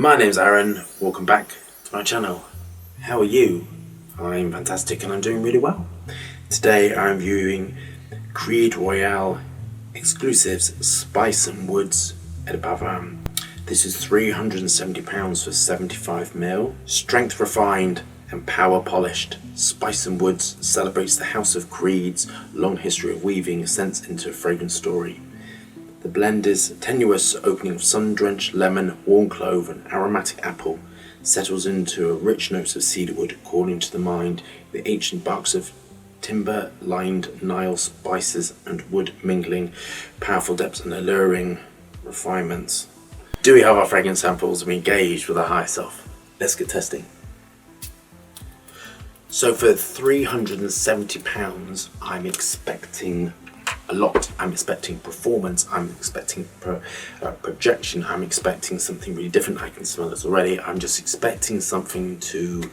My name's Aaron, welcome back to my channel. How are you? I'm fantastic and I'm doing really well. Today I'm viewing Creed Royale Exclusives Spice and Woods at Perfumer. This is £370 for 75ml. Strength refined and power polished, Spice and Woods celebrates the House of Creed's long history of weaving scents into a fragrant story. The blend is tenuous opening of sun-drenched lemon, warm clove and aromatic apple, settles into a rich notes of cedarwood, calling to the mind the ancient barks of timber-lined Nile spices and wood mingling, powerful depths and alluring refinements. Do we have our fragrance samples? We engaged with our higher self. Let's get testing. So for £370, I'm expecting a lot. I'm expecting performance, I'm expecting projection, I'm expecting something really different. I can smell this already. I'm just expecting something to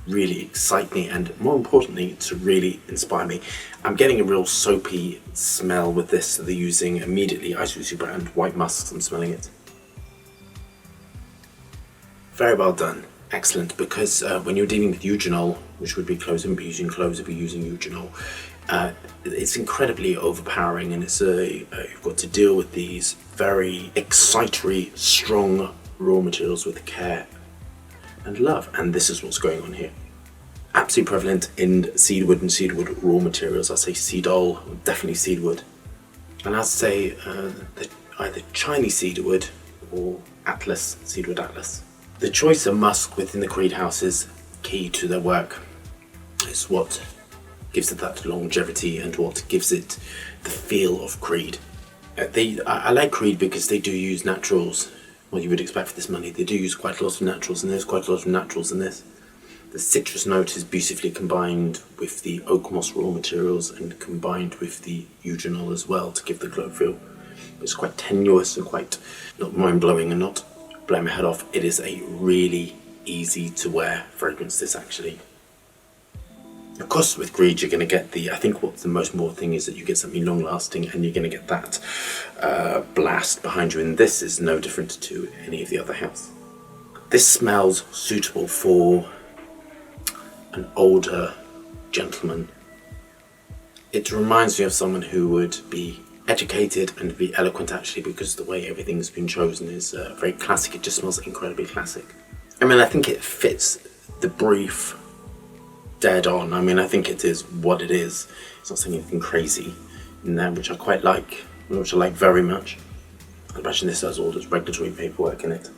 really excite me and, more importantly, to really inspire me. I'm getting a real soapy smell with this. They're using immediately Ice Super and White Musks. I'm smelling it. Very well done. Excellent, because when you're dealing with eugenol, which would be cloves, and be using cloves if you're using eugenol, it's incredibly overpowering, and it's you've got to deal with these very excitatory, strong raw materials with care and love, and this is what's going on here. Absolutely prevalent in cedarwood and cedarwood raw materials. I say cedol, definitely cedarwood, and I'd say either Chinese cedarwood or Atlas, cedarwood Atlas. The choice of musk within the Creed house is key to their work. It's what gives it that longevity and what gives it the feel of Creed. I like Creed because they do use naturals. What you would expect for this money. They do use quite a lot of naturals, and there's quite a lot of naturals in this. The citrus note is beautifully combined with the oak moss raw materials and combined with the eugenol as well to give the glow feel. It's quite tenuous and quite not mind-blowing and not blowing my head off. It is a really easy to wear fragrance, this actually. Of course, with Creed, you're going to get I think what's the most important thing is that you get something long lasting, and you're going to get that blast behind you, and this is no different to any of the other house. This smells suitable for an older gentleman. It reminds me of someone who would be educated and be eloquent, actually, because the way everything's been chosen is very classic. It just smells incredibly classic. I mean, I think it fits the brief dead on. I mean, I think it is what it is. It's not saying anything crazy in there, which I quite like, which I like very much. I imagine this has all this regulatory paperwork in it.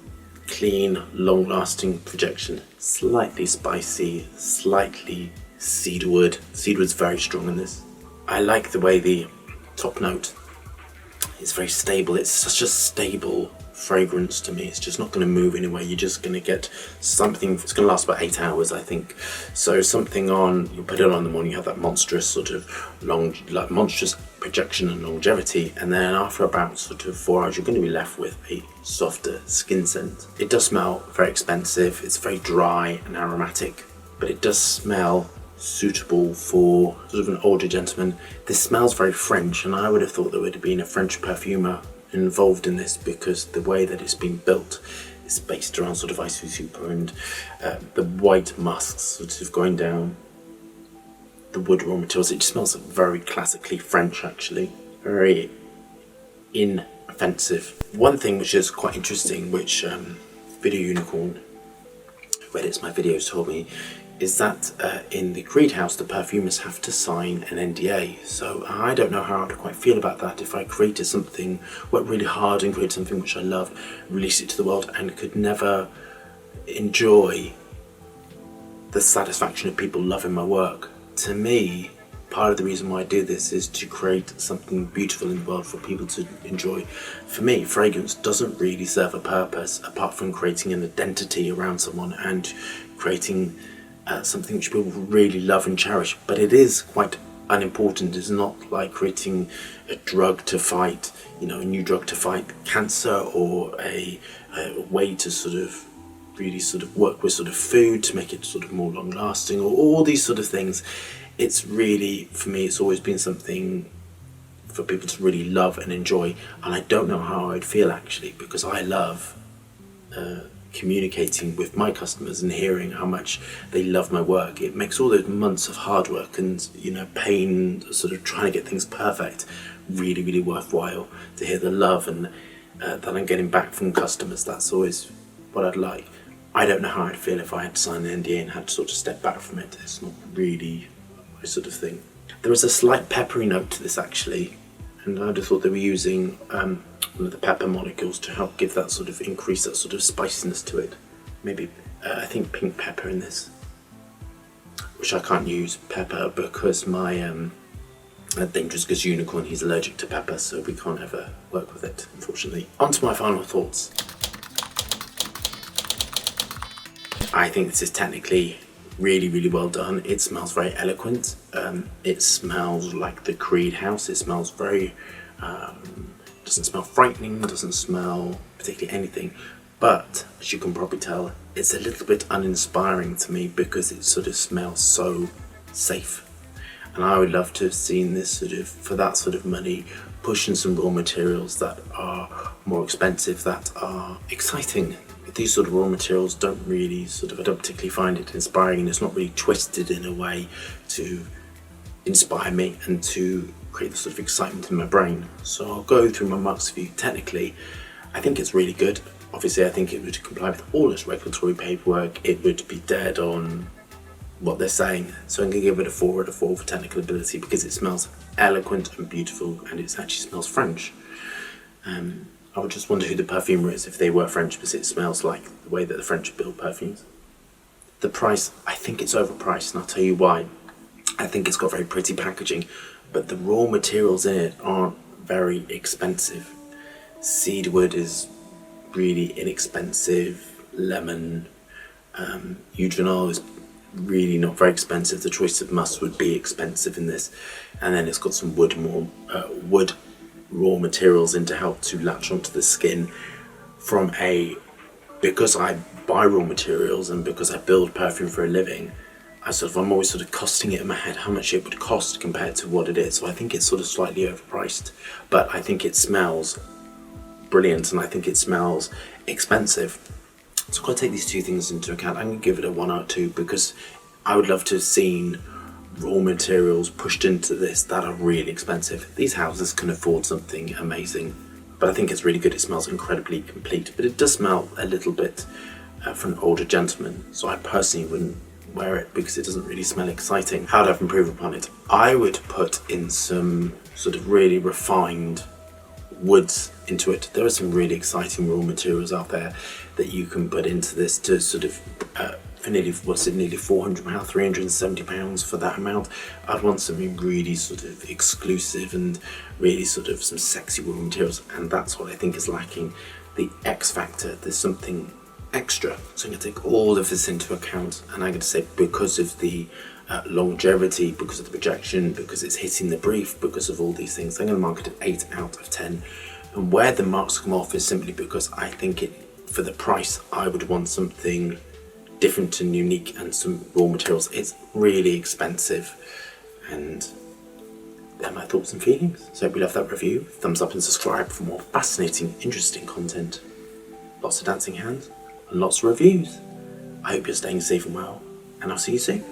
Clean, long-lasting projection, slightly spicy, slightly cedarwood. Cedarwood's very strong in this. I like the way the top note is very stable. It's such a stable fragrance to me. It's just not going to move anywhere. You're just going to get something. It's going to last about 8 hours, I think. So something on, you put it on in the morning, you have that monstrous sort of monstrous projection and longevity, and then after about sort of 4 hours, you're going to be left with a softer skin scent. It does smell very expensive. It's very dry and aromatic, but it does smell suitable for sort of an older gentleman. This smells very French, and I would have thought there would have been a French perfumer involved in this, because the way that it's been built is based around sort of Ice Super and the white musks sort of going down the wood raw materials. It just smells very classically French, actually, very inoffensive. One thing which is quite interesting, which Video Unicorn, who edits my videos, told me, is that in the Creed house, the perfumers have to sign an NDA. So I don't know how I'd quite feel about that if I created something, worked really hard and created something which I love, released it to the world, and could never enjoy the satisfaction of people loving my work. To me, part of the reason why I do this is to create something beautiful in the world for people to enjoy. For me, fragrance doesn't really serve a purpose apart from creating an identity around someone and creating something which people really love and cherish. But it is quite unimportant. It's not like creating a drug to fight, a new drug to fight cancer, or a way to sort of really sort of work with sort of food to make it sort of more long lasting, or all these sort of things. It's really, for me, it's always been something for people to really love and enjoy, and I don't know how I'd feel actually, because I love communicating with my customers and hearing how much they love my work. It makes all those months of hard work and pain, sort of trying to get things perfect, really, really worthwhile. To hear the love and that I'm getting back from customers, that's always what I'd like. I don't know how I'd feel if I had to sign an NDA and had to sort of step back from it. It's not really my sort of thing. There is a slight peppery note to this actually, and I just thought they were using one of the pepper molecules to help give that sort of increase that sort of spiciness to it. Maybe I think pink pepper in this, which I can't use pepper because my dangerous goose unicorn, he's allergic to pepper, so we can't ever work with it, unfortunately. On to my final thoughts. I think this is technically really, really well done. It smells very eloquent. It smells like the Creed house. It smells very, doesn't smell frightening, doesn't smell particularly anything. But, as you can probably tell, it's a little bit uninspiring to me because it sort of smells so safe. And I would love to have seen this sort of, for that sort of money, pushing some raw materials that are more expensive, that are exciting. These sort of raw materials don't really I don't particularly find it inspiring, and it's not really twisted in a way to inspire me and to create the sort of excitement in my brain. So I'll go through my marks for you. Technically, I think it's really good. Obviously, I think it would comply with all its regulatory paperwork. It would be dead on what they're saying. So I'm going to give it a 4 out of 4 for technical ability because it smells eloquent and beautiful, and it actually smells French. I would just wonder who the perfumer is if they were French, because it smells like the way that the French build perfumes. The price, I think it's overpriced, and I'll tell you why. I think it's got very pretty packaging, but the raw materials in it aren't very expensive. Cedarwood is really inexpensive. Lemon, eugenol is really not very expensive. The choice of musk would be expensive in this, and then it's got some wood raw materials in to help to latch onto the skin. Because I buy raw materials and because I build perfume for a living, I'm always sort of costing it in my head how much it would cost compared to what it is. So I think it's sort of slightly overpriced, but I think it smells brilliant and I think it smells expensive. So I've got to take these two things into account. I'm going to give it a 1 out of 2 because I would love to have seen raw materials pushed into this that are really expensive. These houses can afford something amazing, but I think it's really good. It smells incredibly complete, but it does smell a little bit for an older gentleman, so I personally wouldn't wear it because it doesn't really smell exciting. How would I improve upon it? I would put in some sort of really refined woods into it. There are some really exciting raw materials out there that you can put into this to sort of for nearly £400, £370 for that amount. I'd want something really sort of exclusive and really sort of some sexy raw materials, and that's what I think is lacking. The X factor, there's something extra. So I'm going to take all of this into account, and I'm going to say because of the longevity, because of the projection, because it's hitting the brief, because of all these things, I'm going to mark it at 8 out of 10. And where the marks come off is simply because I think for the price, I would want something different and unique and some raw materials. It's really expensive, and they're my thoughts and feelings. So I hope you love that review. Thumbs up and subscribe for more fascinating, interesting content. Lots of dancing hands and lots of reviews. I hope you're staying safe and well, and I'll see you soon.